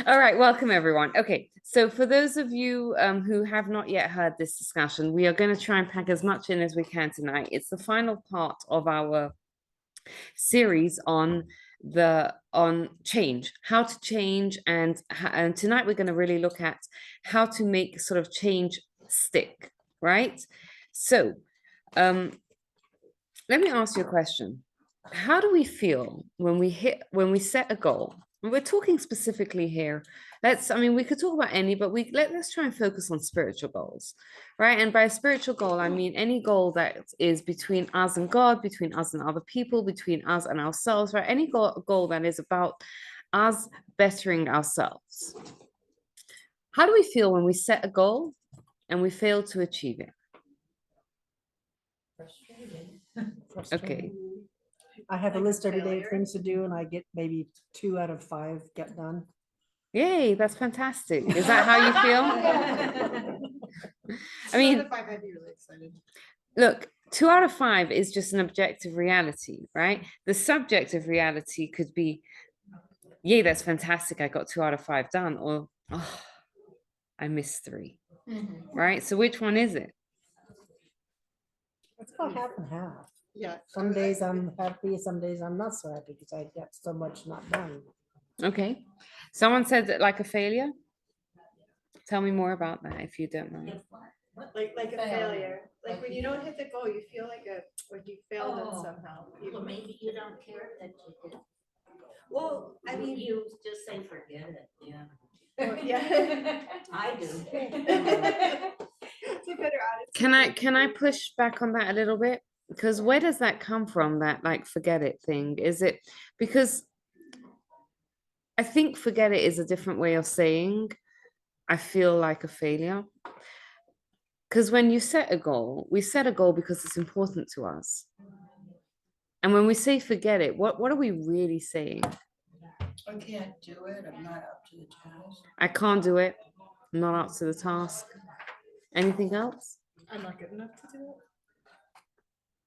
All right, welcome everyone. Okay, so for those of you who have not yet heard this discussion, we are going to try and pack as much in as we can tonight. It's the final part of our series on change, how to change, and tonight we're going to really look at how to make sort of change stick, right? So, um, let me ask you a question. How do we feel when we set a goal? And we're talking specifically here. I mean, we could talk about any, but let's try and focus on spiritual goals, right? And by a spiritual goal, I mean any goal that is between us and God, between us and other people, between us and ourselves, right? Any goal that is about us bettering ourselves. How do we feel when we set a goal and we fail to achieve it? Okay. I have a list every day of things to do and I get maybe 2 out of 5 get done. Yay, that's fantastic. Is that how you feel? I mean, I'd be really excited. look, 2 out of 5 is just an objective reality, right? The subjective reality could be, yay, that's fantastic. I got 2 out of 5 done, or oh, I missed 3, right? So which one is it? It's about half and half. Yeah. Some days I'm happy, some days I'm not so happy because I get so much not done. Okay. Someone said that like a failure. Tell me more about that if you don't mind. Like a failure. Like when you don't hit the goal, you feel like you failed it somehow. Well, maybe you don't care that you did. Well, I mean, You just say forget it, yeah. yeah. I do. It's a better Can I push back on that a little bit? Because where does that come from, that like forget it thing? Is it because I think forget it is a different way of saying I feel like a failure. Because when you set a goal, we set a goal because it's important to us. And when we say forget it, what are we really saying? I can't do it. I'm not up to the task. I can't do it. I'm not up to the task. Anything else? I'm not good enough to do it.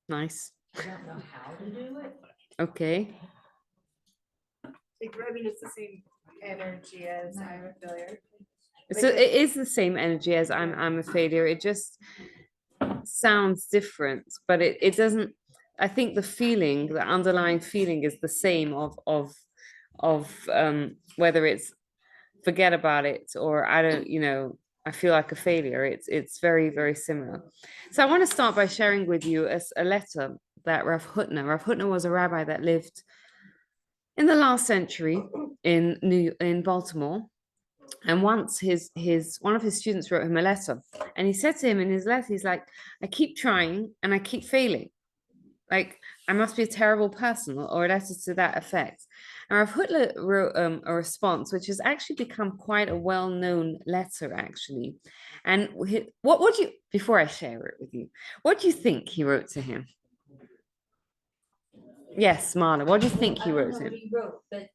Nice. I don't know how to do it. Okay. Like, I mean, it's the same energy as I'm a failure. So it is the same energy as I'm a failure. It just sounds different, but it doesn't. I think the feeling, the underlying feeling is the same of whether it's forget about it or I don't, I feel like a failure. It's very, very similar. So I want to start by sharing with you a letter that Rav Hutner was a rabbi that lived in the last century in Baltimore. And once his one of his students wrote him a letter, and he said to him in his letter, he's like, I keep trying and I keep failing. Like, I must be a terrible person, or a letter to that effect. And Rav Hutler wrote a response, which has actually become quite a well-known letter, actually. And what would you, before I share it with you, what do you think he wrote to him? Yes, Marla, what do you think he I don't wrote know to what him? he wrote, but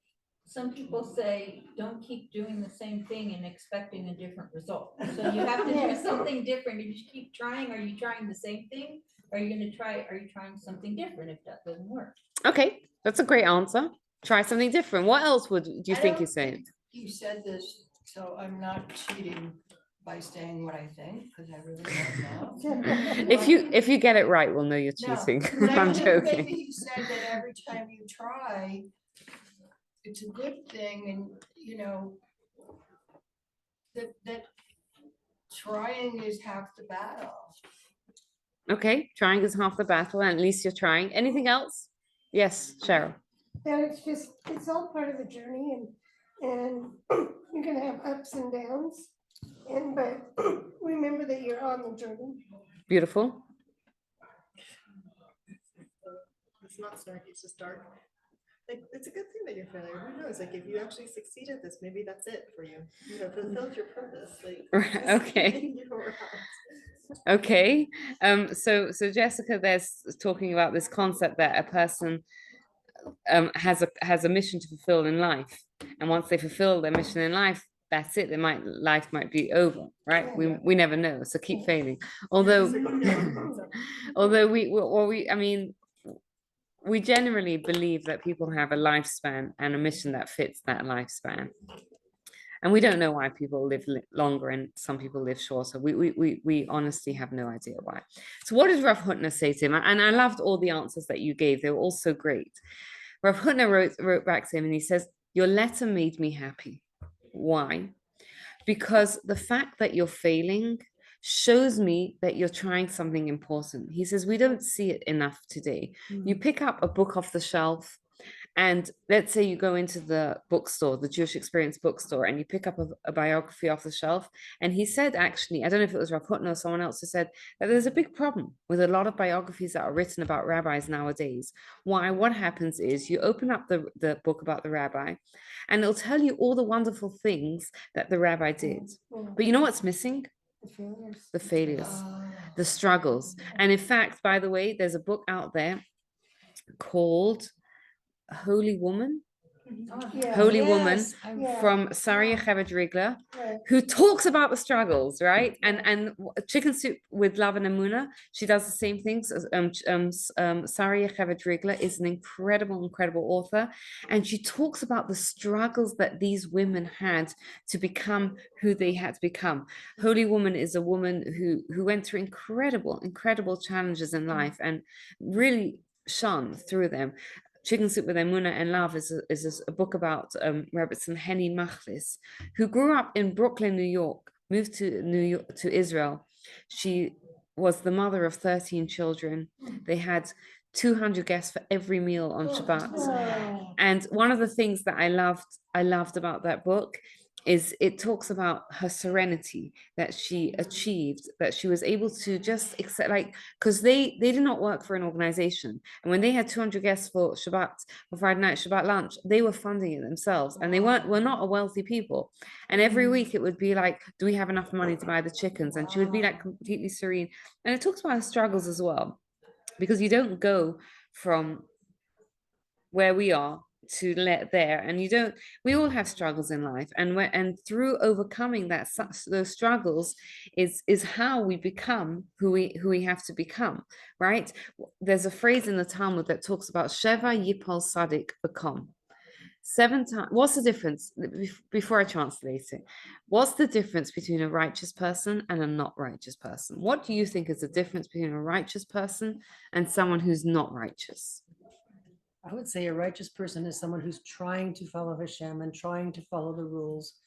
some people say, don't keep doing the same thing and expecting a different result. So you have to do something different. If you keep trying, are you trying the same thing? Are you trying something different if that doesn't work? Okay, that's a great answer. Try something different. What else do you think he's saying? You said this, so I'm not cheating by saying what I think, because I really don't know. If you get it right, we'll know you're No, cheating. but I I'm think joking. maybe you said that every time you try, it's a good thing, and that trying is half the battle. Okay, trying is half the battle, and at least you're trying. Anything else? Yes, Cheryl. And it's all part of the journey and you're gonna have ups and downs. But remember that you're on the journey. Beautiful. It's not dark, it's just dark. Like, it's a good thing that you're a failure. Who knows? Like, if you actually succeed at this, maybe that's it for you. You know, fulfilled your purpose. Like, Okay. Okay. So Jessica, there's talking about this concept that a person has a mission to fulfill in life, and once they fulfill their mission in life, that's it. Life might be over, right? We never know. So keep failing. Although, although I mean, we generally believe that people have a lifespan and a mission that fits that lifespan. And we don't know why people live longer and some people live shorter. We honestly have no idea why. So what did Rav Hutner say to him? And I loved all the answers that you gave. They were all so great. Rav Hutner wrote back to him and he says, your letter made me happy. Why? Because the fact that you're failing shows me that you're trying something important. He says, we don't see it enough today. You pick up a book off the shelf, and let's say you go into the bookstore, the Jewish Experience bookstore, and you pick up a biography off the shelf. And he said, actually, I don't know if it was Rav Hutner or someone else who said that there's a big problem with a lot of biographies that are written about rabbis nowadays. Why? What happens is you open up the book about the rabbi, and it'll tell you all the wonderful things that the rabbi did. But you know what's missing? The failures, the struggles. And in fact, by the way, there's a book out there called Holy Woman, Holy Woman from Saria Chavid-Rigler, Right. who talks about the struggles, right? And Chicken Soup with Love and Amuna, she does the same things. Saria Chavid-Rigler is an incredible author, and she talks about the struggles that these women had to become who they had to become. Holy Woman is a woman who went through incredible challenges in life and really shone through them. Chicken Soup with Emuna and Love is a book about Rebbetzin Henny Machlis, who grew up in Brooklyn, New York, moved to Israel. She was the mother of 13 children. They had 200 guests for every meal on Shabbat. And one of the things that I loved about that book is it talks about her serenity that she achieved, that she was able to just accept, like, because they did not work for an organization, and when they had 200 guests for Shabbat, for Friday night Shabbat lunch, they were funding it themselves, and they were not a wealthy people. And every week it would be like, do we have enough money to buy the chickens? And she would be like completely serene. And it talks about her struggles as well, because you don't go from where we are to there, and we all have struggles in life, and through overcoming those struggles is how we become who we have to become, right? There's a phrase in the Talmud that talks about Sheva Yipol Sadik Bekom. 7 times. What's the difference? Before I translate it, what's the difference between a righteous person and a not righteous person? What do you think is the difference between a righteous person and someone who's not righteous? I would say a righteous person is someone who's trying to follow Hashem and trying to follow the rules.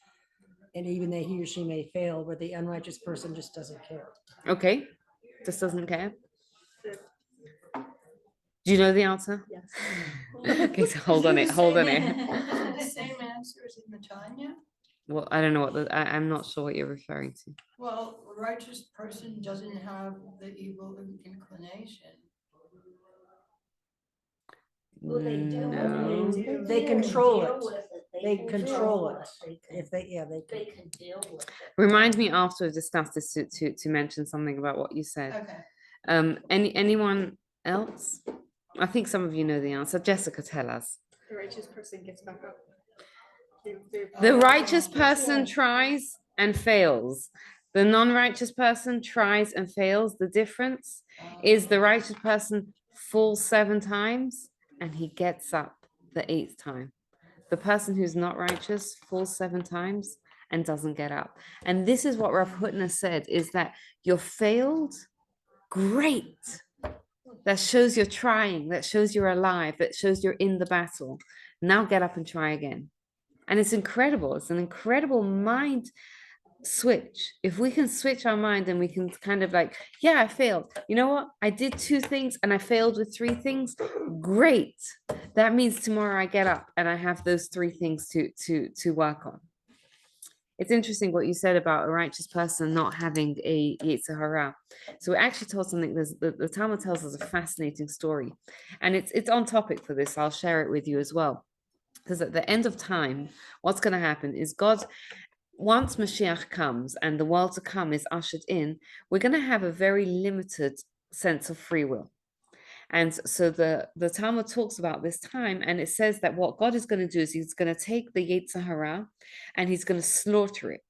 And even though he or she may fail, where the unrighteous person just doesn't care. Okay, just doesn't care. Do you know the answer? Yes. Okay, so hold on it. Is it the same answer as in the Tanya? Well, I don't know I'm not sure what you're referring to. Well, a righteous person doesn't have the evil inclination. Well, they do. No. They can control deal it. with it. They control it. They can- If they They can deal with it. Remind me after we've discussed this to mention something about what you said. Okay. Anyone else? I think some of you know the answer. Jessica, tell us. The righteous person gets back up. The righteous person tries and fails. The non-righteous person tries and fails. The difference is the righteous person falls 7 times and he gets up the 8th time. The person who's not righteous falls 7 times and doesn't get up. And this is what Rav Hutner said, is that you're failed, great. That shows you're trying, that shows you're alive, that shows you're in the battle. Now get up and try again. And it's incredible. It's an incredible mind switch. If we can switch our mind and we can kind of like, yeah, I failed. You know what? I did 2 things and I failed with 3 things. Great. That means tomorrow I get up and I have those 3 things to work on. It's interesting what you said about a righteous person not having a Yetzer Hara. So we actually told something. The Talmud tells us a fascinating story, and it's on topic for this. I'll share it with you as well, because at the end of time, what's going to happen is God, once Mashiach comes and the world to come is ushered in, we're going to have a very limited sense of free will. And so the Talmud talks about this time, and it says that what God is going to do is he's going to take the Yetzer Hara and he's going to slaughter it.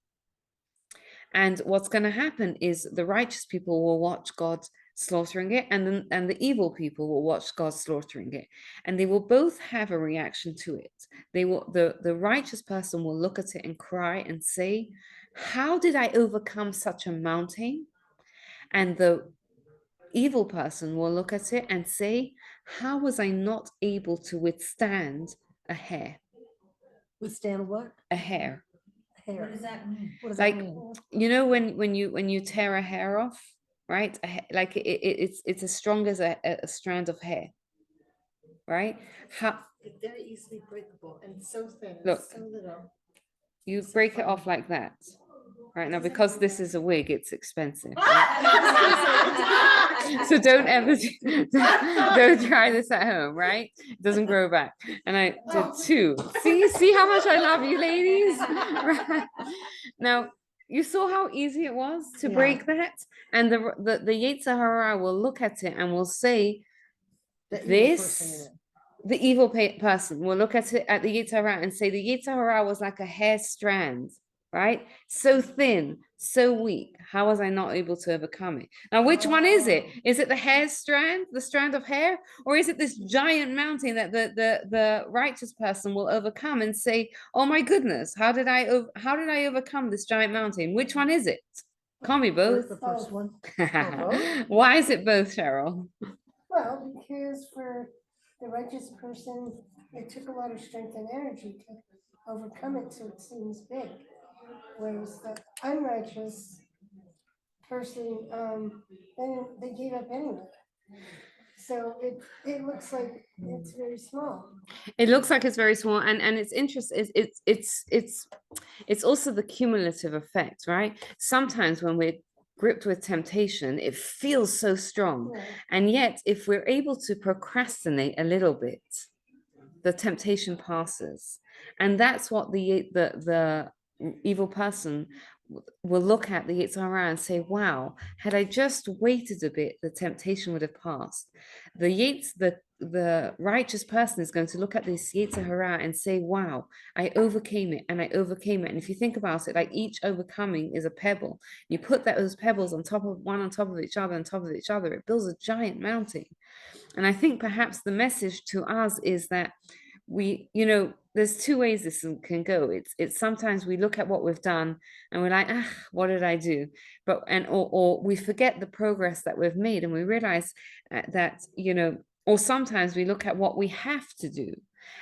And what's going to happen is the righteous people will watch God slaughtering it, and the evil people will watch God slaughtering it, and they will both have a reaction to it. They will the righteous person will look at it and cry and say, how did I overcome such a mountain? And the evil person will look at it and say, how was I not able to withstand a hair? Withstand what? A hair. What Hair. does that mean? What does Like, that mean? you know, when you tear a hair off, right? Like it's as strong as a strand of hair, right? How It's very easily breakable and so thin, Look. it's so little. you So break it funny. off like that, right? Now, Doesn't because grow this back. is a wig, it's expensive. Ah! So don't ever don't try this at home, right? It doesn't grow back. And I did two. See how much I love you, ladies. Right. Now you saw how easy it was to Yeah. break that, and the Yetzer Hara will look at it and will say, The evil person in this it. the evil person will look at it at the Yetzer Hara and say the Yetzer Hara was like a hair strand, right? So thin, so weak. How was I not able to overcome it? Now, which one is it? Is it the hair strand, the strand of hair, or is it this giant mountain that the righteous person will overcome and say, "Oh my goodness, how did I overcome this giant mountain?" Which one is it? Can't be both. The first one. Why is it both, Cheryl? Well, because for the righteous person, it took a lot of strength and energy to overcome it, so it seems big. Whereas the unrighteous person, then they gave up anyway. So it looks like it's very small. It looks like it's very small, and it's interesting. It's also the cumulative effect, right? Sometimes when we're gripped with temptation, it feels so strong, Yeah. and yet if we're able to procrastinate a little bit, the temptation passes, and that's what the evil person will look at the Yetzer Hara and say, wow, had I just waited a bit, the temptation would have passed. The righteous person is going to look at this Yetzer Hara and say, wow, I overcame it and I overcame it. And if you think about it, like each overcoming is a pebble. You put those pebbles on top of each other, on top of each other, it builds a giant mountain. And I think perhaps the message to us is that there's two ways this can go. It's sometimes we look at what we've done and we're like, what did I do? Or we forget the progress that we've made, and we realize that, or sometimes we look at what we have to do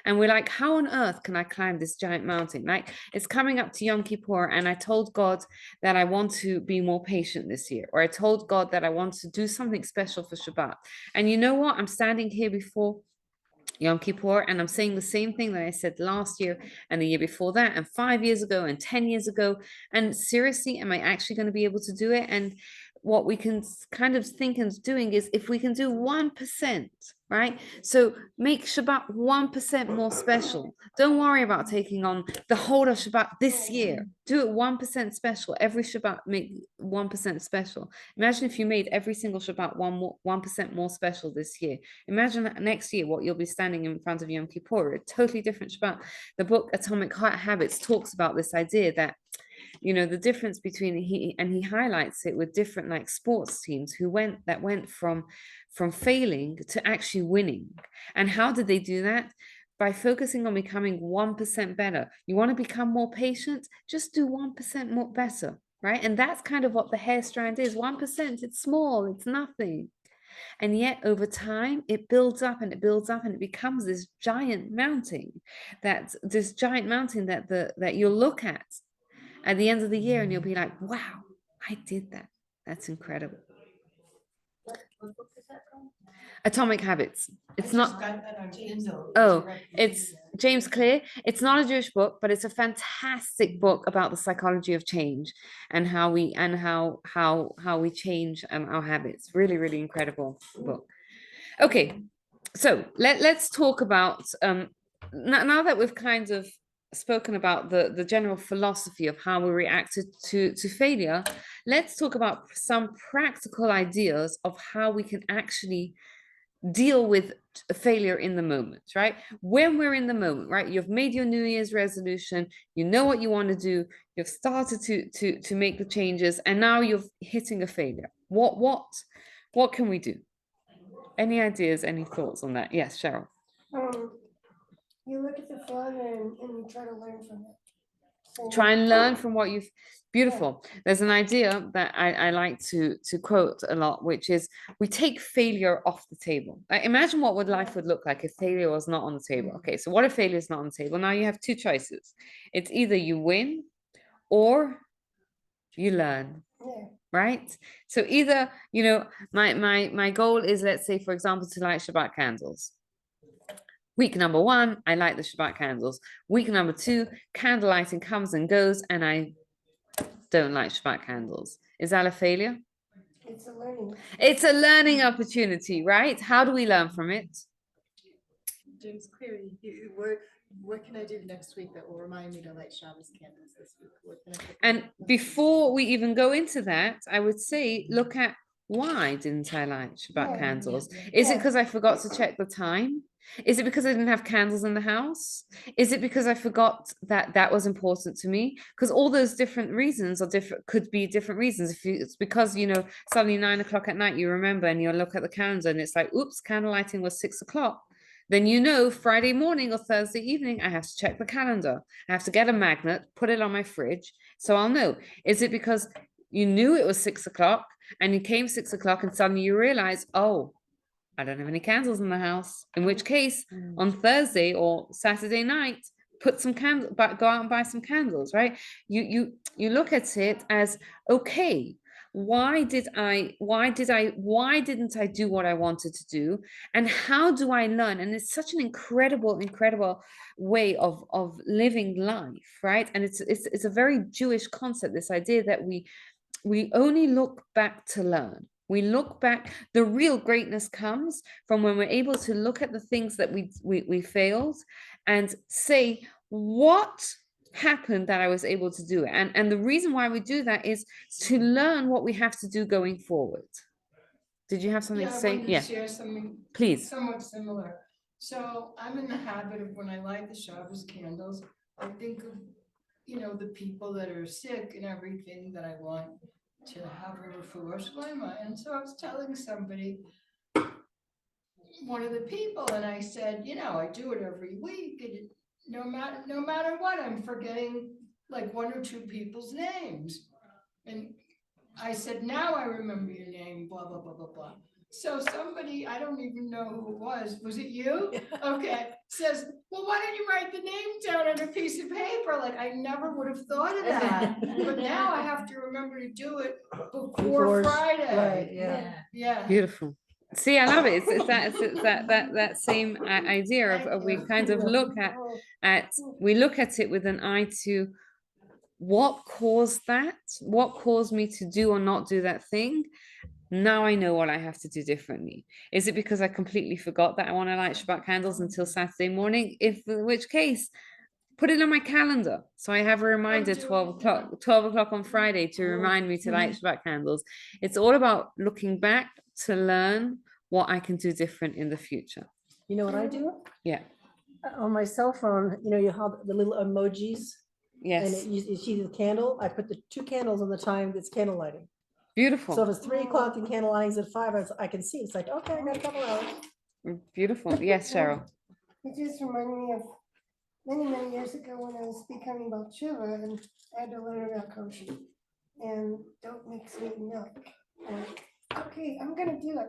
and we're like, how on earth can I climb this giant mountain? Like, it's coming up to Yom Kippur, and I told God that I want to be more patient this year, or I told God that I want to do something special for Shabbat. And you know what? I'm standing here before Yom Kippur, and I'm saying the same thing that I said last year and the year before that and 5 years ago and 10 years ago. And seriously, am I actually going to be able to do it? And what we can kind of think and doing is, if we can do 1%, right? So make Shabbat 1% more special. Don't worry about taking on the whole of Shabbat this year. Do it 1% special. Every Shabbat, make 1% special. Imagine if you made every single Shabbat 1% more special this year. Imagine next year what you'll be standing in front of Yom Kippur, a totally different Shabbat. The book Atomic Habits talks about this idea that, the difference between he highlights it with different like sports teams that went from failing to actually winning. And how did they do that? By focusing on becoming 1% better. You want to become more patient? Just do 1% more better, right? And that's kind of what the hair strand is. 1%, it's small, it's nothing. And yet over time, it builds up and it builds up and it becomes this giant mountain that you'll look at the end of the year, and you'll be like, wow, I did that. That's incredible. What book is that called? Atomic Habits. It's I not, just got that on Kindle. Oh, it's James Clear. It's not a Jewish book, but it's a fantastic book about the psychology of change and how we change our habits. Really, really incredible book. Okay, so let's talk about now that we've kind of spoken about the general philosophy of how we reacted to failure. Let's talk about some practical ideas of how we can actually deal with failure in the moment, right? When we're in the moment, right? You've made your New Year's resolution, you know what you want to do, you've started to make the changes, and now you're hitting a failure. What What can we do? Any ideas, any thoughts on that? Yes, Cheryl. You look at the failure and you try to learn from it. So Try and learn from what you've beautiful. There's an idea that I like to quote a lot, which is we take failure off the table. Like, imagine what would life would look like if failure was not on the table. Okay, so what if failure is not on the table? Now you have two choices. It's either you win or you learn. yeah, Right? So either, you know, my goal is, let's say, for example, to light Shabbat candles. Week number 1, I light the Shabbat candles. Week number 2, candle lighting comes and goes, and I don't light Shabbat candles. Is that a failure? it's a learning. It's a learning opportunity, right? How do we learn from it? James Cleary, what can I do next week that will remind me to light Shabbos candles this week? What can I put And in my- before we even go into that, I would say, look at why didn't I light Shabbat Yeah. candles? Is it Yeah. because I forgot to check the time? Is it because I didn't have candles in the house? Is it because I forgot that that was important to me? Because all those different reasons are different, could be different reasons. If you, it's because, you know, suddenly 9 o'clock at night, you remember and you look at the calendar and it's like, oops, candle lighting was 6 o'clock. Then you know Friday morning or Thursday evening, I have to check the calendar. I have to get a magnet, put it on my fridge. So I'll know. Is it because you knew it was 6 o'clock and you came 6 o'clock and suddenly you realize, oh, I don't have any candles in the house. In which case, on Thursday or Saturday night, put some candles, but go out and buy some candles, right? You look at it as, okay, why didn't I do what I wanted to do? And how do I learn? And it's such an incredible way of living life, right? And it's a very Jewish concept, this idea that we only look back to learn. We look back. The real greatness comes from when we're able to look at the things that we failed and say, what happened that I was able to do it? And the reason why we do that is to learn what we have to do going forward. Did you have something Yeah, to I say? wanted to Yeah, share something please. somewhat similar. So I'm in the habit of when I light the Shabbos candles, I think of, you know, the people that are sick and everything that I want to have a refuah shlema. And so I was telling somebody, one of the people, and I said, you know, I do it every week, and no matter what, I'm forgetting like 1 or 2 people's names. And I said, now I remember your name, blah, blah, blah, blah, blah. So somebody, I don't even know who it was it you? Okay, says, well, why don't you write the name down on a piece of paper? Like, I never would have thought of that. But now I have to remember to do it before Before- Friday. right, yeah. Yeah. Beautiful. See, I love it. It's that same idea of we kind of look at we look at it with an eye to what caused that, what caused me to do or not do that thing. Now I know what I have to do differently. Is it because I completely forgot that I want to light Shabbat candles until Saturday morning? In which case, put it on my calendar. So I have a reminder, 12 o'clock on Friday to remind me to light Shabbat candles. It's all about looking back to learn what I can do different in the future. You know what I do? Yeah. On my cell phone, you know, you have the little emojis and Yes. you see the candle. I put the 2 candles on the time that's candle lighting. Beautiful. So if it's 3 o'clock and candle lighting's at 5, I can see. It's like, okay, I got a couple hours. Beautiful. Yes, Cheryl. It just reminded me of many years ago when I was becoming Baal Tshuva and I had to learn about kosher and don't mix meat and milk. And, okay, I'm gonna do it.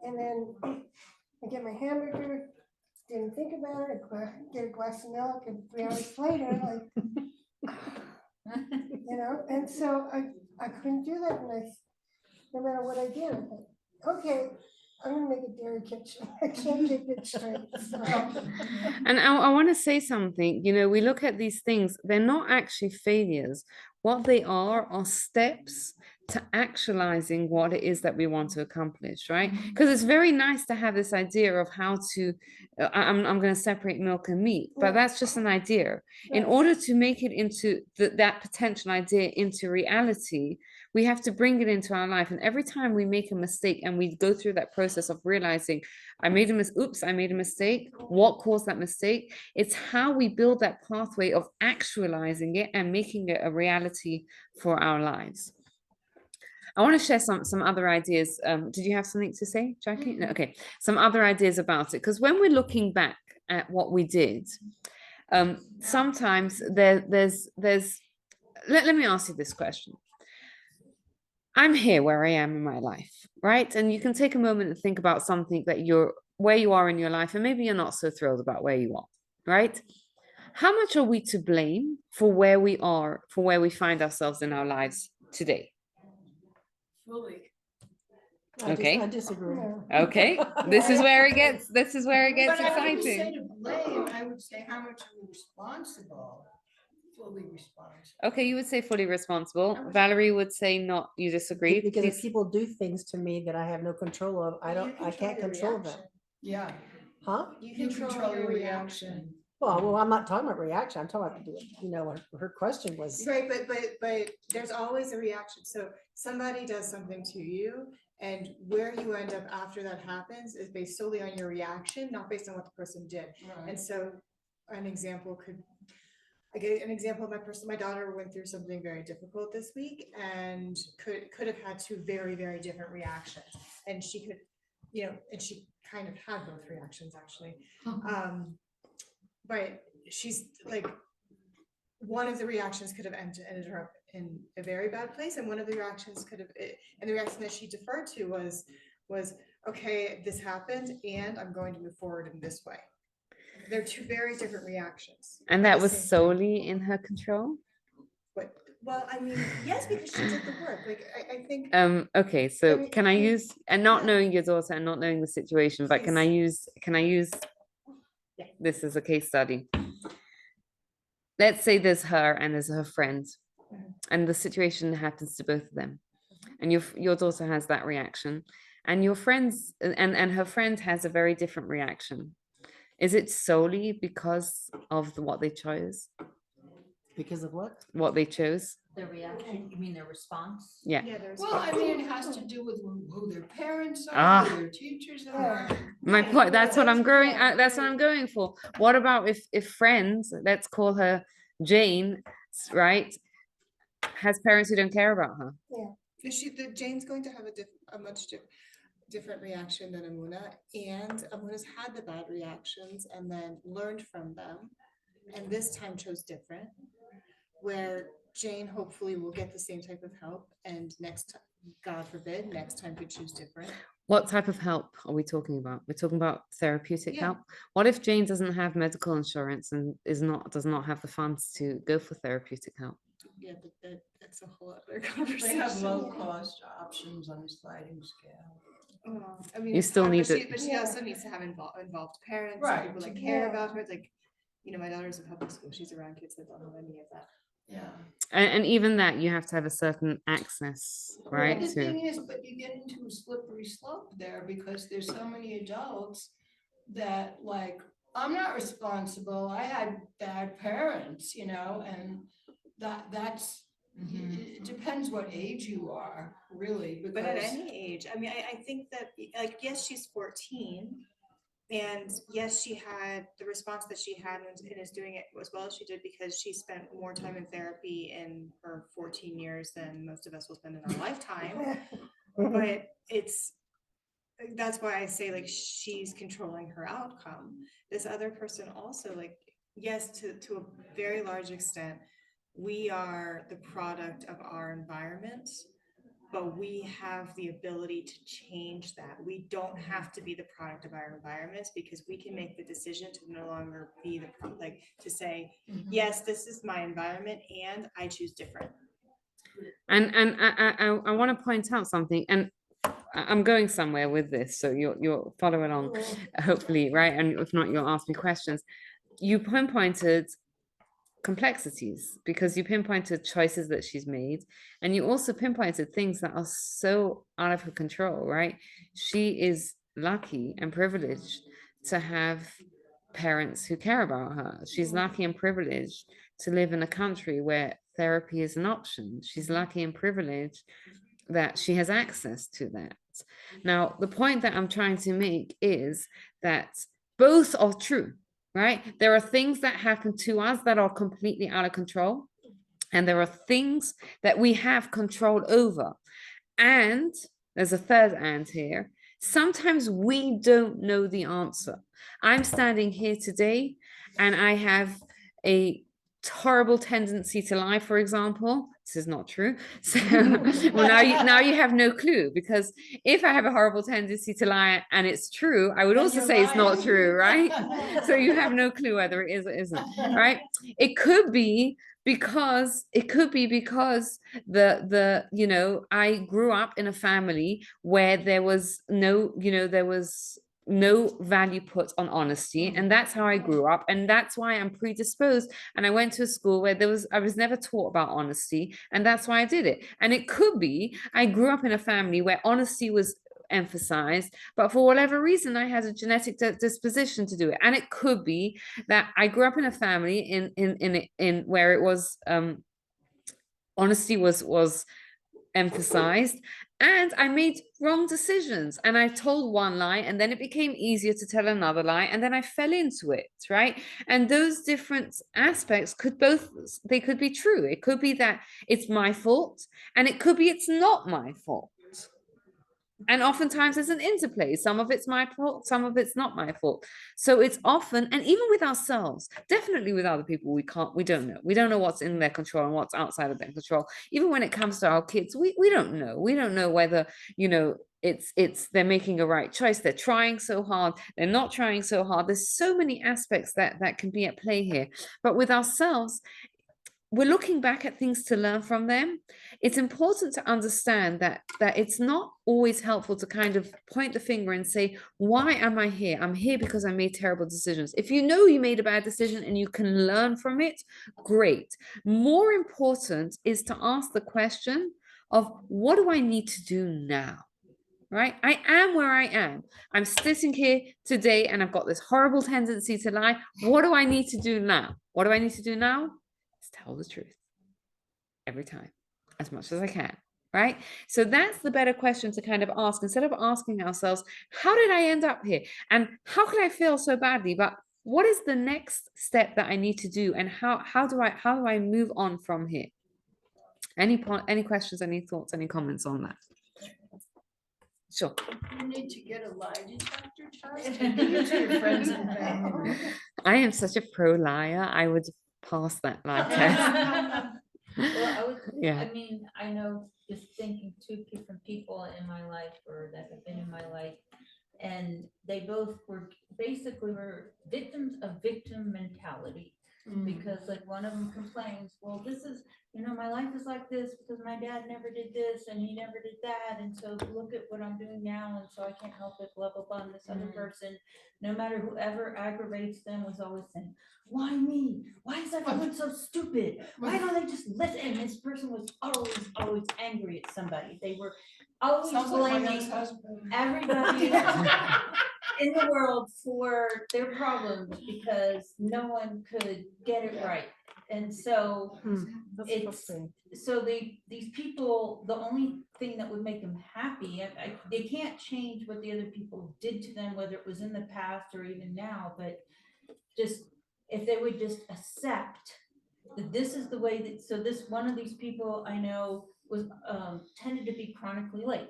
And then I get my hamburger, didn't think about it, get a glass of milk, and 3 hours later, like, you know, and so I couldn't do that, and no matter what I did, I thought, okay, I'm gonna make a dairy kitchen. I can't keep it straight. So. And I want to say something. You know, we look at these things, they're not actually failures. What they are steps to actualizing what it is that we want to accomplish, right? Because it's very nice to have this idea of how to, I'm going to separate milk and meat, but Yeah. that's just an idea. In Right. order to make it into that potential idea into reality, we have to bring it into our life. And every time we make a mistake and we go through that process of realizing, I made a mistake. What caused that mistake? It's how we build that pathway of actualizing it and making it a reality for our lives. I want to share some other ideas. Did you have something to say, Jackie? No, okay. Some other ideas about it, because when we're looking back at what we did, sometimes there's let me ask you this question. I'm here where I am in my life, right? And you can take a moment and think about something that where you are in your life, and maybe you're not so thrilled about where you are, right? How much are we to blame for where we are, for where we find ourselves in our lives today? Fully. Okay. I disagree. No. Okay, this is where it gets But I wouldn't say exciting. to blame, I would say how much are we responsible, fully responsible. Okay, you would say fully responsible. Valerie would say not. You disagree? Because if Please. people do things to me that I have no control of, I You can't your control them. reaction. Yeah, Huh? you control your reaction. Well, I'm not talking about reaction. I'm talking about, her question was, Right, but there's always a reaction. So somebody does something to you, and where you end up after that happens is based solely on your reaction, not based on what the person did. Right. And so an example I get an example of my daughter went through something very difficult this week and could have had two very, very different reactions. And she could, and she kind of had both reactions actually. But she's like, one of the reactions could have ended her up in a very bad place, and one of the reactions and the reaction that she deferred to was okay, this happened, and I'm going to move forward in this way. They're two very different reactions. And at that the was same time. solely in her control. Well, I mean, yes, because she did the work. Like I think. Okay, so mean, can I use, and not yeah. knowing your daughter and not knowing the situation, but can I use Yeah. this as a case study? Let's say there's her and there's her friend, and the situation happens to both of them, and your daughter has that reaction, and your friends and her friend has a very different reaction. Is it solely because of what they chose? because of what? What they chose? Their reaction, you mean their response? Yeah. Yeah, there's. Well, I mean, it has to do with who their parents are, Ah. who their teachers are. My Right, point, that's what I'm going, yeah, that's what I'm going for. What about if friends, let's call her Jane, right, has parents who don't care about her? Jane's going to have a much different reaction than Amuna, and Amuna's had the bad reactions and then learned from them, and this time chose different. Where Jane hopefully will get the same type of help, and next time, God forbid, next time could choose different. What type of help are we talking about? We're talking about therapeutic Yeah. help. What if Jane doesn't have medical insurance and does not have the funds to go for therapeutic help? Yeah, but that's a whole other They conversation. have low-cost options on a sliding scale. I mean, You it's still hard, need but she, it. but she Yeah. also needs to have involved parents, and Right. people that care Yeah. about her. Like, my daughter's in public school. She's around kids that don't have any of that. Yeah. And even that, you have to have a certain access, right? The To thing is, but you get into a slippery slope there because there's so many adults that like, I'm not responsible. I had bad parents, and that's, it depends what age you are, really, But at because. any age, I mean, I think that, like, yes, she's 14. And yes, she had the response that she had and is doing it as well as she did because she spent more time in therapy in her 14 years than most of us will spend in our lifetime. But that's why I say, like, she's controlling her outcome. This other person also, like, yes, to a very large extent, we are the product of our environment, but we have the ability to change that. We don't have to be the product of our environments because we can make the decision to no longer be to say, yes, this is my environment and I choose different. and I want to point out something, and I'm going somewhere with this, so you'll follow along, hopefully, right? And if not, you'll ask me questions. You pinpointed complexities because you pinpointed choices that she's made, and you also pinpointed things that are so out of her control, right? She is lucky and privileged to have parents who care about her. She's lucky and privileged to live in a country where therapy is an option. She's lucky and privileged that she has access to that. Now, the point that I'm trying to make is that both are true, right? There are things that happen to us that are completely out of control, and there are things that we have control over. And there's a third and here. Sometimes we don't know the answer. I'm standing here today and I have a horrible tendency to lie, for example. This is not true. So well, now you have no clue, because if I have a horrible tendency to lie and it's true, I would Then also you're say it's not lying. true, right? So you have no clue whether it is or isn't, right? It could be because the you know, I grew up in a family where there was no, you know, there was no value put on honesty, and that's how I grew up, and that's why I'm predisposed. And I went to a school where I was never taught about honesty, and that's why I did it. And it could be I grew up in a family where honesty was emphasized, but for whatever reason I had a genetic disposition to do it. And it could be that I grew up in a family in where it was honesty was emphasized, and I made wrong decisions, and I told one lie, and then it became easier to tell another lie, and then I fell into it, right? And those different aspects could they could be true. It could be that it's my fault, and it could be it's not my fault. And oftentimes there's an interplay. Some of it's my fault, some of it's not my fault. So it's often, and even with ourselves, definitely with other people, we don't know. We don't know what's in their control and what's outside of their control. Even when it comes to our kids, we don't know. We don't know whether, you know, it's they're making a right choice. They're trying so hard. They're not trying so hard. There's so many aspects that can be at play here. But with ourselves, we're looking back at things to learn from them. It's important to understand that it's not always helpful to kind of point the finger and say, why am I here? I'm here because I made terrible decisions. If you know you made a bad decision and you can learn from it, great. More important is to ask the question of, what do I need to do now? Right? I am where I am. I'm sitting here today and I've got this horrible tendency to lie. What do I need to do now? What do I need to do now? Tell the truth every time, as much as I can, right? So that's the better question to kind of ask, instead of asking ourselves, how did I end up here? And how could I feel so badly? But what is the next step that I need to do? And how do I move on from here? Any questions, any thoughts, any comments on that? Sure. You need to get a lie detector test and give it to your friends and family. I am such a pro liar. I would pass that lie test. Well, Yeah. I mean, I know, just thinking two different people in my life, or that have been in my life, and they both were victims of victim mentality. Because like one of them complains, well, this is, you know, my life is like this because my dad never did this and he never did that, and so look at what I'm doing now, and so I can't help it, blah blah blah. And this other person, no matter whoever aggravates them, was always saying, why me? Why is everyone so stupid? Why don't they just listen? And this person was always angry at somebody. They were always Sounds like my blaming ex-husband. everybody in the world for their problems because no one could get it right. And so these people, the only thing that would make them happy, they can't change what the other people did to them, whether it was in the past or even now, but just if they would just accept that this is the way that, so this one of these people I know was tended to be chronically late.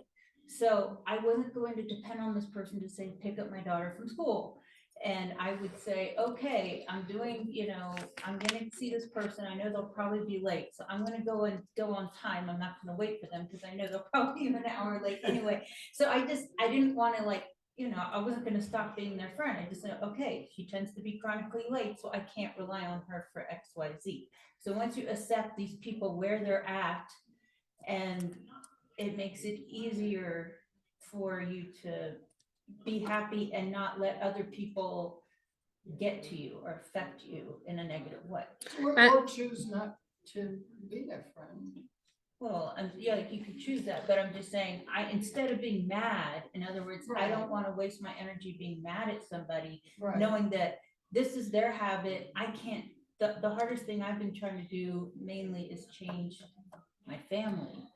So I wasn't going to depend on this person to say, pick up my daughter from school. And I would say, okay, I'm doing, you know, I'm gonna see this person. I know they'll probably be late. So I'm gonna go on time. I'm not gonna wait for them because I know they'll probably be an hour late anyway. So I didn't want to, like, you know, I wasn't gonna stop being their friend. I just said, okay, she tends to be chronically late, so I can't rely on her for X, Y, Z. So once you accept these people where they're at, and it makes it easier for you to be happy and not let other people get to you or affect you in a negative way. Or choose not to be their friend. Well, yeah, like you could choose that, but I'm just saying, instead of being mad, in other words, I don't want to waste my energy being mad at somebody, knowing that this is their habit. I can't, the hardest thing I've been trying to do mainly is change my family.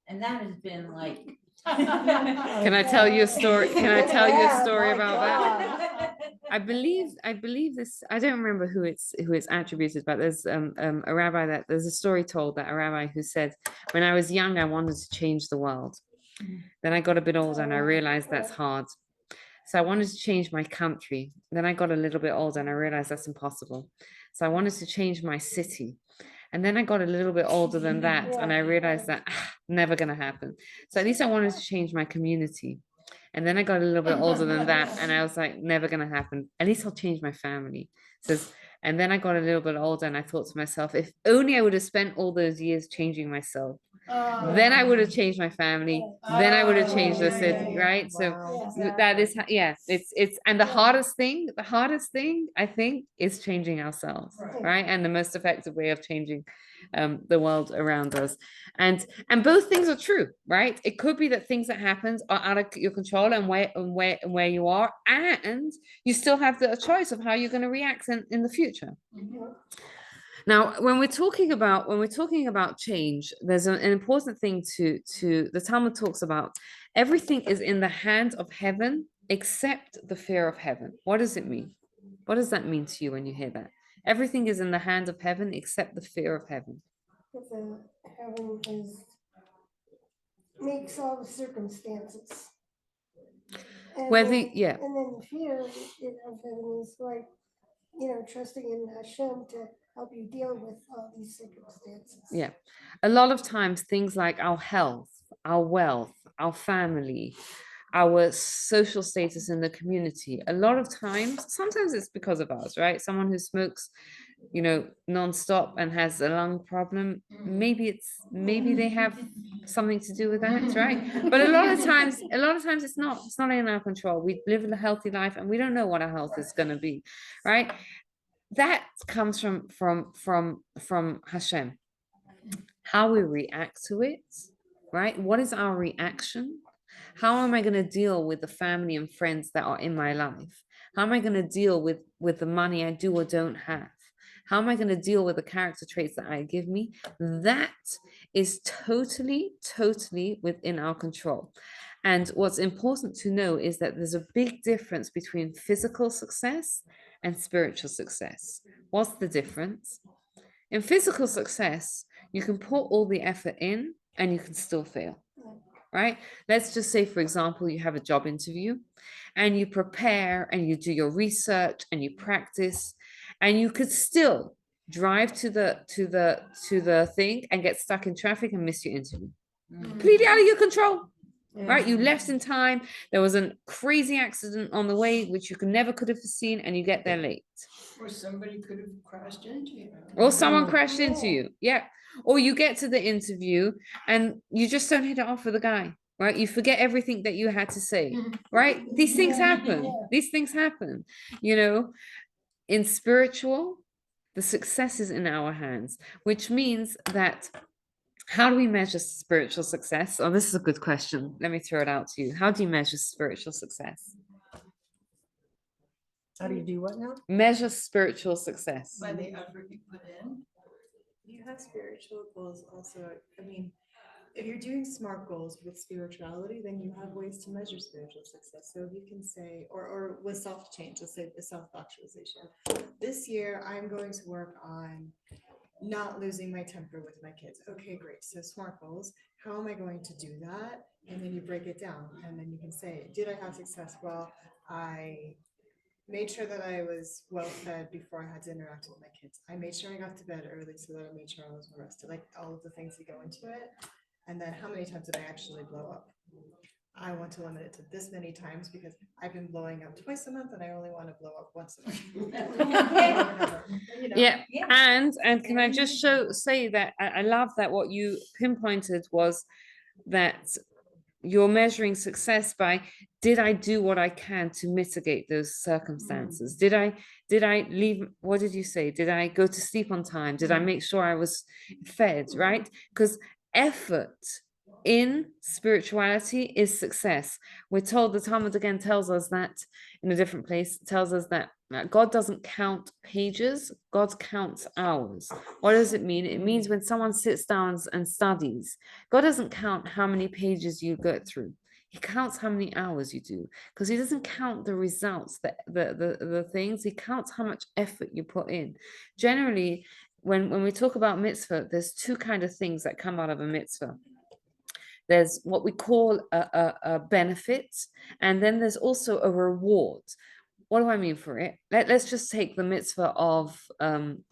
And that has been like. Can I tell you a story? Can I tell you a story about that? I believe this. I don't remember who it's attributed, but there's a rabbi there's a story told that a rabbi who said, when I was young, I wanted to change the world. Then I got a bit older and I realized that's hard. So I wanted to change my country. Then I got a little bit older and I realized that's impossible. So I wanted to change my city. And then I got a little bit older than that and I realized that never going to happen. So at least I wanted to change my community. And then I got a little bit older than that and I was like, never going to happen. At least I'll change my family. And then I got a little bit older and I thought to myself, if only I would have spent all those years changing myself, then I would have changed my family. Then I would have changed the city, right? So that is, it's, and the hardest thing I think is changing ourselves, right? And the most effective way of changing the world around us. And both things are true, right? It could be that things that happen are out of your control and where you are, and you still have the choice of how you're going to react in the future. Now, when we're talking about change, there's an important thing to the Talmud talks about. Everything is in the hand of heaven except the fear of heaven. What does it mean? What does that mean to you when you hear that? Everything is in the hand of heaven except the fear of heaven. But the heaven makes all the circumstances. And Whether then- yeah. And then fear of heaven is like, trusting in Hashem to help you deal with all these circumstances. Yeah. A lot of times things like our health, our wealth, our family, our social status in the community, a lot of times, sometimes it's because of us, right? Someone who smokes, nonstop and has a lung problem, maybe they have something to do with that, right? But a lot of times it's not in our control. We live a healthy life and we don't know what our health is going to be, right? That comes from Hashem. How we react to it, right? What is our reaction? How am I going to deal with the family and friends that are in my life? How am I going to deal with the money I do or don't have? How am I going to deal with the character traits that I give me? That is totally within our control. And what's important to know is that there's a big difference between physical success and spiritual success. What's the difference? In physical success, you can put all the effort in and you can still fail, right? Let's just say, for example, you have a job interview and you prepare and you do your research and you practice, and you could still drive to the thing and get stuck in traffic and miss your interview. Completely out of your control. Right, you left in time. There was a crazy accident on the way, which you never could have foreseen, and you get there late. Or somebody could have crashed into you. Or someone crashed into you. Yeah. Or you get to the interview and you just don't hit it off with the guy. Right, you forget everything that you had to say. Right, these things happen. These things happen. In spiritual, the success is in our hands, which means that. How do we measure spiritual success? Oh, this is a good question. Let me throw it out to you. How do you measure spiritual success? How do you do what now? Measure spiritual success. By the effort you put in. You have spiritual goals also. I mean, if you're doing SMART goals with spirituality, then you have ways to measure spiritual success. So you can say, or with self-change, let's say the self-actualization. This year, I'm going to work on not losing my temper with my kids. Okay, great. So SMART goals. How am I going to do that? And then you break it down, and then you can say, did I have success? Well, I made sure that I was well fed before I had to interact with my kids. I made sure I got to bed early so that I made sure I was rested. Like all of the things that go into it. And then how many times did I actually blow up? I want to limit it to this many times because I've been blowing up twice a month and I only want to blow up once a month. Yeah. And can I just say that I love that what you pinpointed was that you're measuring success by, did I do what I can to mitigate those circumstances? Did I leave? What did you say? Did I go to sleep on time? Did I make sure I was fed? Right? Because effort in spirituality is success. We're told, the Talmud again tells us that in a different place, tells us that God doesn't count pages, God counts hours. What does it mean? It means when someone sits down and studies, God doesn't count how many pages you go through. He counts how many hours you do, because he doesn't count the results, the things. He counts how much effort you put in. Generally, when we talk about mitzvah, there's two kind of things that come out of a mitzvah. there's what we call a benefit, and then there's also a reward. What do I mean for it? Let's just take the mitzvah of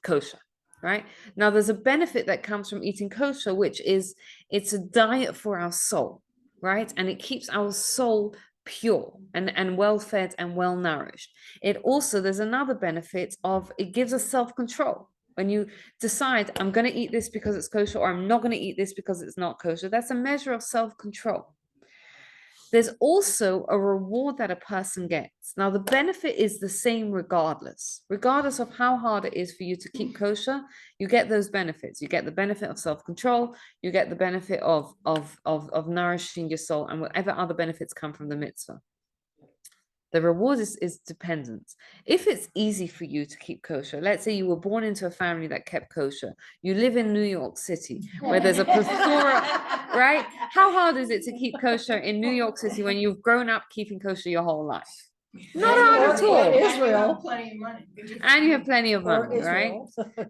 kosher, right? Now, there's a benefit that comes from eating kosher, which is it's a diet for our soul, right? And it keeps our soul pure and well fed and well nourished. It also, there's another benefit of it gives us self-control. When you decide, I'm going to eat this because it's kosher, or I'm not going to eat this because it's not kosher, that's a measure of self-control. There's also a reward that a person gets. Now, the benefit is the same regardless of how hard it is for you to keep kosher. You get those benefits. You get the benefit of self-control. You get the benefit of nourishing your soul, and whatever other benefits come from the mitzvah. The reward is dependent. If it's easy for you to keep kosher, let's say you were born into a family that kept kosher, you live in New York City, where there's a plethora, right? How hard is it to keep kosher in New York City when you've grown up keeping kosher your whole life? Not hard at all. Israel. Plenty of money. And you have plenty of money, right?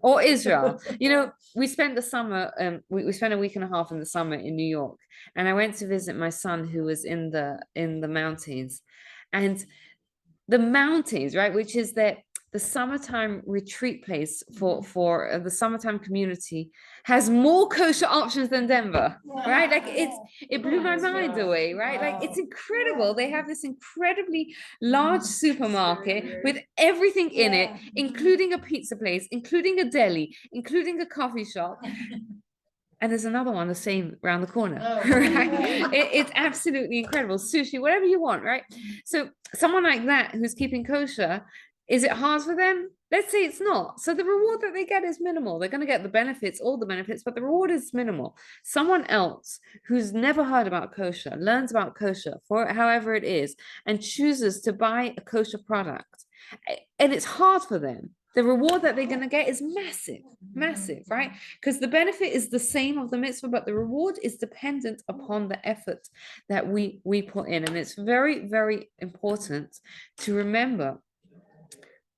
Or Israel. You know, we spent the summer, we spent a week and a half in the summer in New York, and I went to visit my son who was in the mountains. And the mountains, right, which is the summertime retreat place for the summertime community, has more kosher options than Denver, right? Like it blew my mind away, right? Like it's incredible. They have this incredibly large supermarket with everything in it, including a pizza place, including a deli, including a coffee shop. And there's another one the same around the corner, right? It's absolutely incredible. Sushi, whatever you want, right? So someone like that who's keeping kosher, is it hard for them? Let's say it's not. So the reward that they get is minimal. They're going to get the benefits, all the benefits, but the reward is minimal. Someone else who's never heard about kosher, learns about kosher for however it is, and chooses to buy a kosher product, and it's hard for them. The reward that they're going to get is massive, right? Because the benefit is the same of the mitzvah, but the reward is dependent upon the effort that we put in. And it's very, very important to remember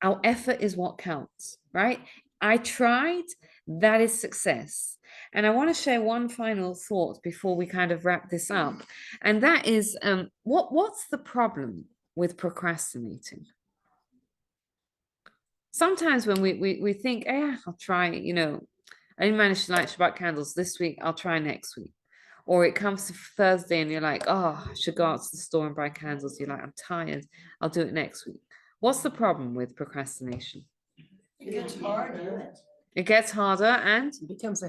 our effort is what counts, right? I tried, that is success. And I want to share one final thought before we kind of wrap this up. And that is, what's the problem with procrastinating? Sometimes when we think, I'll try, I didn't manage to light Shabbat candles this week, I'll try next week. Or it comes to Thursday and you're like, I should go out to the store and buy candles. You're like, I'm tired, I'll do it next week. What's the problem with procrastination? It gets harder. It gets harder and It becomes a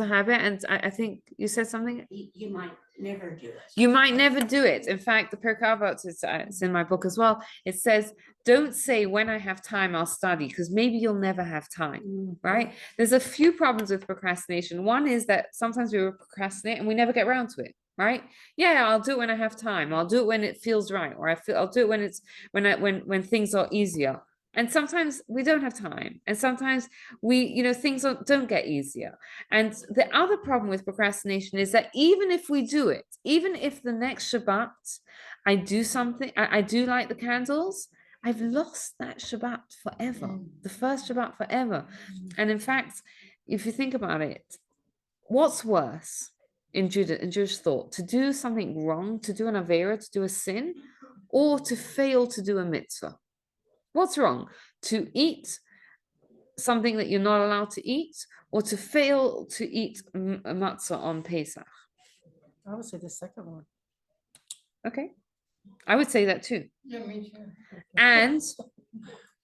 habit. And I think you said something. You might never do it. You might never do it. In fact, the Pirkei Avot, it's in my book as well. It says, don't say when I have time, I'll study, because maybe you'll never have time, right? There's a few problems with procrastination. One is that sometimes we procrastinate and we never get around to it, right? Yeah, I'll do it when I have time. I'll do it when it feels right. Or I'll do it when things are easier. And sometimes we don't have time. And sometimes things don't get easier. And the other problem with procrastination is that even if we do it, even if the next Shabbat I do something, I do light the candles, I've lost that Shabbat forever, the first Shabbat forever. And in fact, if you think about it, what's worse in Jewish thought, to do something wrong, to do an Avera, to do a sin, or to fail to do a mitzvah? What's wrong? To eat something that you're not allowed to eat, or to fail to eat a matzah on Pesach? I would say the second one. Okay. I would say that too. Yeah, me too. And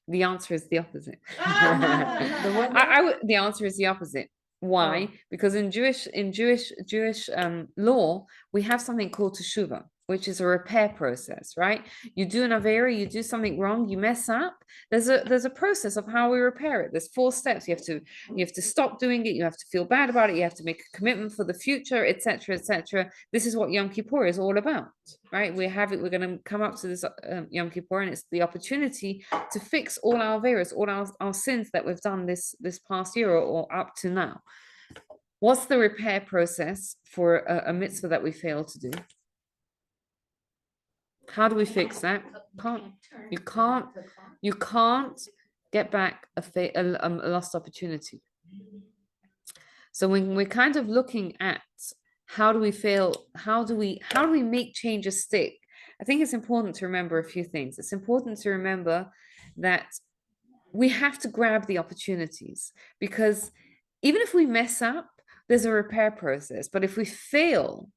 the answer is the opposite. The answer is the opposite. Why? Because in Jewish law, we have something called teshuvah, which is a repair process, right? You do an Avera, you do something wrong, you mess up. There's a process of how we repair it. There's 4 steps. You have to stop doing it. You have to feel bad about it. You have to make a commitment for the future, etc., etc. This is what Yom Kippur is all about, right? We're going to come up to this Yom Kippur, and it's the opportunity to fix all our Averas, all our sins that we've done this past year or up to now. What's the repair process for a mitzvah that we fail to do? How do we fix that? You can't get back a lost opportunity. So when we're kind of looking at how do we fail? How do we make changes stick? I think it's important to remember a few things. It's important to remember that we have to grab the opportunities, because even if we mess up, there's a repair process. But if we fail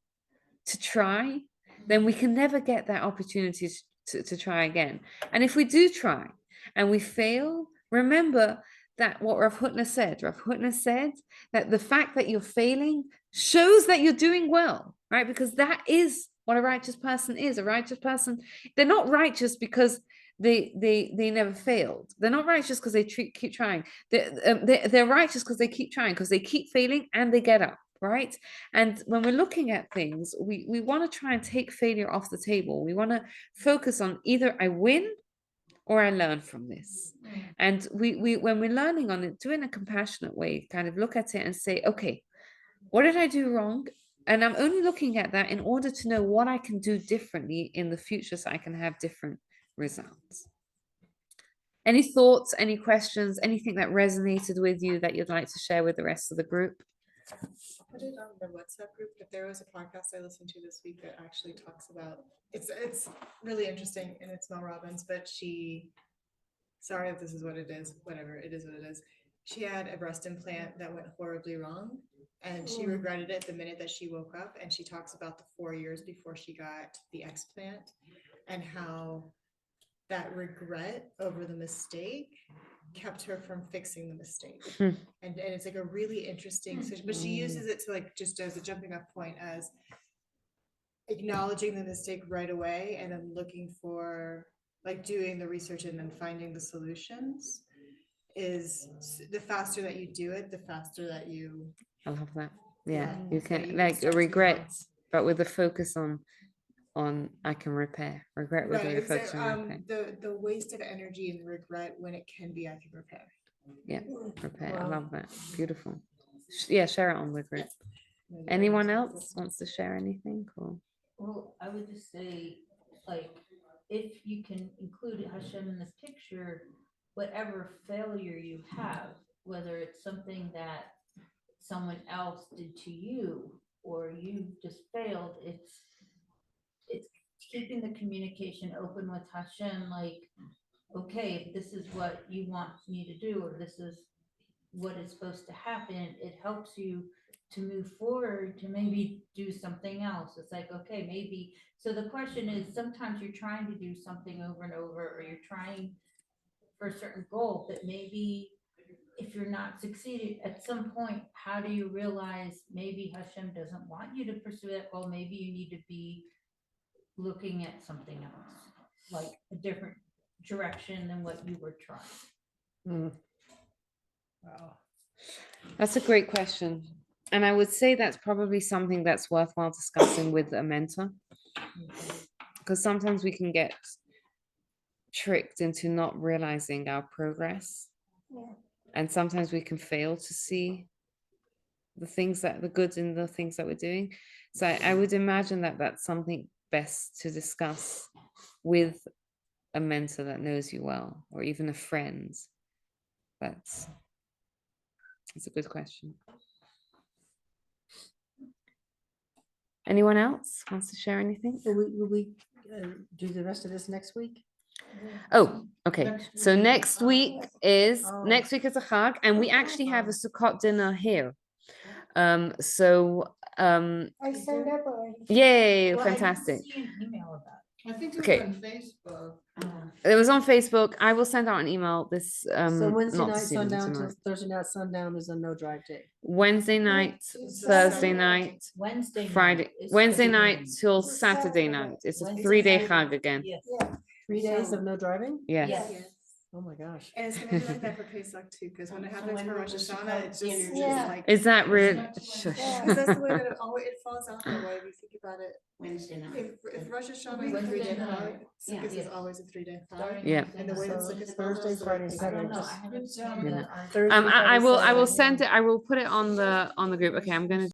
to try, then we can never get that opportunity to try again. And if we do try and we fail, remember that what Rav Hutner said that the fact that you're failing shows that you're doing well, right? Because that is what a righteous person is. A righteous person, they're not righteous because they never failed. They're not righteous because they keep trying. They're righteous because they keep trying, because they keep failing and they get up, right? And when we're looking at things, we want to try and take failure off the table. We want to focus on either I win or I learn from this. And we when we're learning on it, do it in a compassionate way, kind of look at it and say, okay, what did I do wrong? And I'm only looking at that in order to know what I can do differently in the future so I can have different results. Any thoughts, any questions, anything that resonated with you that you'd like to share with the rest of the group? Put it on the WhatsApp group, but there was a podcast I listened to this week that actually talks about, it's really interesting, and it's Mel Robbins, but sorry if this is what it is, whatever, it is what it is. She had a breast implant that went horribly wrong, and she regretted it the minute that she woke up, and she talks about the 4 years before she got the explant and how that regret over the mistake kept her from fixing the mistake. And it's like a really interesting, but she uses it to like, just as a jumping off point, as acknowledging the mistake right away and then looking for, like, doing the research and then finding the solutions. Is the faster that you do it, the faster that you I love that. Yeah, you you can can like start to regret, move but with the focus on I can repair. Regret with right. the It's focus on repair. the waste of energy and regret when it can be, I can repair. Yeah, repair. I Wow. love that. Beautiful. Yeah, share it on the group. Anyone else wants to share anything? Cool. Well, I would just say, like, if you can include Hashem in this picture, whatever failure you have, whether it's something that someone else did to you or you just failed, it's keeping the communication open with Hashem, like, okay, if this is what you want me to do, or this is what is supposed to happen, it helps you to move forward to maybe do something else. It's like, okay, maybe, so the question is, sometimes you're trying to do something over and over, or you're trying for a certain goal, but maybe if you're not succeeding at some point, how do you realize maybe Hashem doesn't want you to pursue that goal? Maybe you need to be looking at something else, like a different direction than what you were trying. Wow. That's a great question. And I would say that's probably something that's worthwhile discussing with a mentor, because sometimes we can get tricked into not realizing our progress. Yeah. And sometimes we can fail to see the good in the things that we're doing. So I would imagine that that's something best to discuss with a mentor that knows you well, or even a friend. That's a good question. Anyone else wants to share anything? Will we do the rest of this next week? Oh, okay. So next week is Oh. a Chag, and we actually have a Sukkot dinner here. I signed up already. Yay, Well, I didn't fantastic. see an email about I think it was Okay. on Facebook. It was on Facebook. I will send out an email this So Wednesday not night this evening, sundown to tomorrow. Thursday night sundown is a no drive day. Wednesday night, It's a Thursday Saturday. night, Wednesday night. Friday, is Wednesday Saturday night till It's a Saturday Saturday. night. It's a Wednesday 3-day night. Chag again. Yes. Yeah. 3 days of no driving? Yes. Yes. Oh my gosh. And it's gonna be like that for Pesach too, because when it So happens when for will Rosh the Hashanah, Sukkot it's dinner just be? Yeah. like. Is that real? Yeah. Because that's the way that it falls out that way, if you think about it. Wednesday night. If Rosh Hashanah is a Wednesday 3-day night. Chag, Yeah. Sukkot is Yes. always a 3-day Chag. Starting Yeah. Wednesday And the way night. that So Sukkot Thursday, falls out, Friday, it's I don't know. Saturday. I haven't seen Yeah. it. Thursday, I Friday, will Saturday. send it. I will put it on the group. Okay, I'm gonna